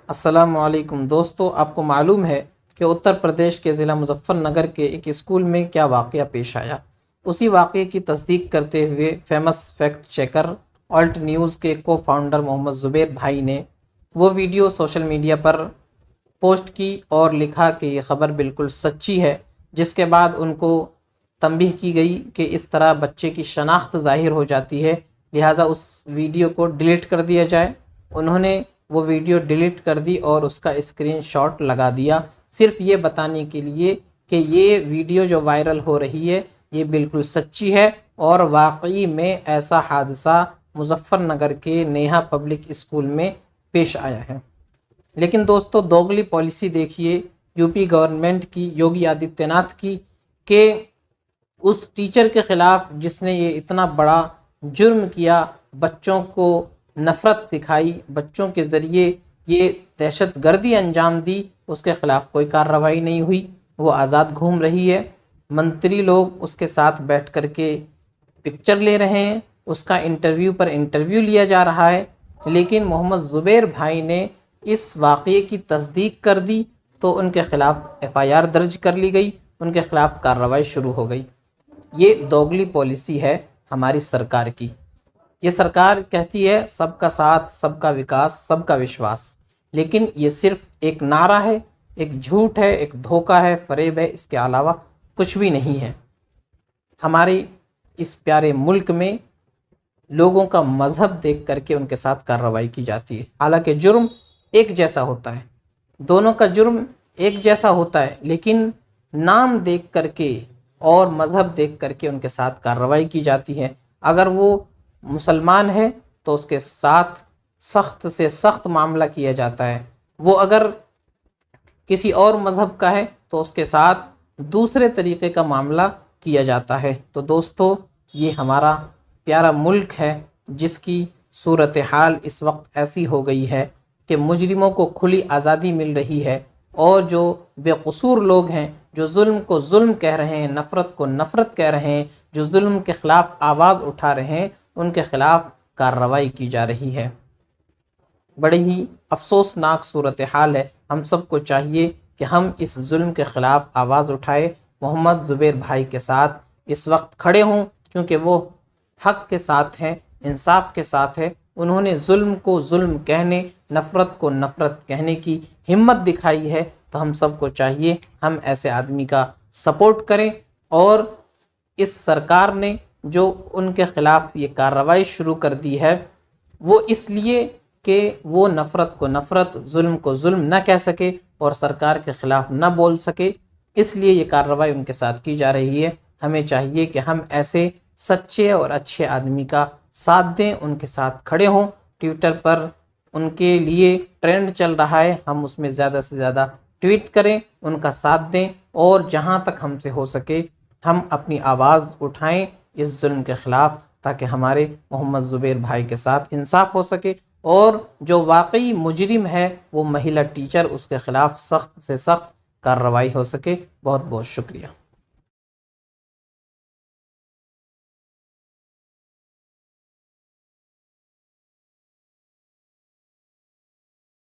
السلام علیکم دوستو، آپ کو معلوم ہے کہ اتر پردیش کے ضلع مظفر نگر کے ایک اسکول میں کیا واقعہ پیش آیا؟ اسی واقعے کی تصدیق کرتے ہوئے famous fact checker alt news کے کو فاؤنڈر محمد زبیر بھائی نے وہ ویڈیو سوشل میڈیا پر پوسٹ کی اور لکھا کہ یہ خبر بالکل سچی ہے، جس کے بعد ان کو تنبیہ کی گئی کہ اس طرح بچے کی شناخت ظاہر ہو جاتی ہے، لہٰذا اس ویڈیو کو ڈیلیٹ کر دیا جائے۔ انہوں نے وہ ویڈیو ڈیلیٹ کر دی اور اس کا اسکرین شاٹ لگا دیا، صرف یہ بتانے کے لیے کہ یہ ویڈیو جو وائرل ہو رہی ہے یہ بالکل سچی ہے اور واقعی میں ایسا حادثہ مظفر نگر کے نیہا پبلک اسکول میں پیش آیا ہے۔ لیکن دوستو، دوغلی پالیسی دیکھیے یو پی گورنمنٹ کی، یوگی آدتیہ ناتھ کی، کہ اس ٹیچر کے خلاف جس نے یہ اتنا بڑا جرم کیا، بچوں کو نفرت سکھائی، بچوں کے ذریعے یہ دہشت گردی انجام دی، اس کے خلاف کوئی کارروائی نہیں ہوئی، وہ آزاد گھوم رہی ہے۔ منتری لوگ اس کے ساتھ بیٹھ کر کے پکچر لے رہے ہیں، اس کا انٹرویو پر انٹرویو لیا جا رہا ہے، لیکن محمد زبیر بھائی نے اس واقعے کی تصدیق کر دی تو ان کے خلاف FIR درج کر لی گئی، ان کے خلاف کارروائی شروع ہو گئی۔ یہ دوغلی پالیسی ہے ہماری سرکار کی۔ یہ سرکار کہتی ہے سب کا ساتھ، سب کا وکاس، سب کا وشواس، لیکن یہ صرف ایک نعرہ ہے، ایک جھوٹ ہے، ایک دھوکہ ہے، فریب ہے، اس کے علاوہ کچھ بھی نہیں ہے۔ ہمارے اس پیارے ملک میں لوگوں کا مذہب دیکھ کر کے ان کے ساتھ کارروائی کی جاتی ہے، حالانکہ جرم ایک جیسا ہوتا ہے، دونوں کا جرم ایک جیسا ہوتا ہے، لیکن نام دیکھ کر کے اور مذہب دیکھ کر کے ان کے ساتھ کارروائی کی جاتی ہے۔ اگر وہ مسلمان ہے تو اس کے ساتھ سخت سے سخت معاملہ کیا جاتا ہے، وہ اگر کسی اور مذہب کا ہے تو اس کے ساتھ دوسرے طریقے کا معاملہ کیا جاتا ہے۔ تو دوستو، یہ ہمارا پیارا ملک ہے جس کی صورتحال اس وقت ایسی ہو گئی ہے کہ مجرموں کو کھلی آزادی مل رہی ہے، اور جو بے قصور لوگ ہیں، جو ظلم کو ظلم کہہ رہے ہیں، نفرت کو نفرت کہہ رہے ہیں، جو ظلم کے خلاف آواز اٹھا رہے ہیں، ان کے خلاف کارروائی کی جا رہی ہے۔ بڑی ہی افسوسناک صورتحال ہے۔ ہم سب کو چاہیے کہ ہم اس ظلم کے خلاف آواز اٹھائے، محمد زبیر بھائی کے ساتھ اس وقت کھڑے ہوں، کیونکہ وہ حق کے ساتھ ہیں، انصاف کے ساتھ ہے۔ انہوں نے ظلم کو ظلم کہنے، نفرت کو نفرت کہنے کی ہمت دکھائی ہے، تو ہم سب کو چاہیے ہم ایسے آدمی کا سپورٹ کریں۔ اور اس سرکار نے جو ان کے خلاف یہ کارروائی شروع کر دی ہے، وہ اس لیے کہ وہ نفرت کو نفرت، ظلم کو ظلم نہ کہہ سکے اور سرکار کے خلاف نہ بول سکے، اس لیے یہ کارروائی ان کے ساتھ کی جا رہی ہے۔ ہمیں چاہیے کہ ہم ایسے سچے اور اچھے آدمی کا ساتھ دیں، ان کے ساتھ کھڑے ہوں۔ ٹویٹر پر ان کے لیے ٹرینڈ چل رہا ہے، ہم اس میں زیادہ سے زیادہ ٹویٹ کریں، ان کا ساتھ دیں، اور جہاں تک ہم سے ہو سکے ہم اپنی آواز اٹھائیں اس ظلم کے خلاف، تاکہ ہمارے محمد زبیر بھائی کے ساتھ انصاف ہو سکے، اور جو واقعی مجرم ہے وہ مہیلا ٹیچر، اس کے خلاف سخت سے سخت کارروائی ہو سکے۔ بہت بہت شکریہ۔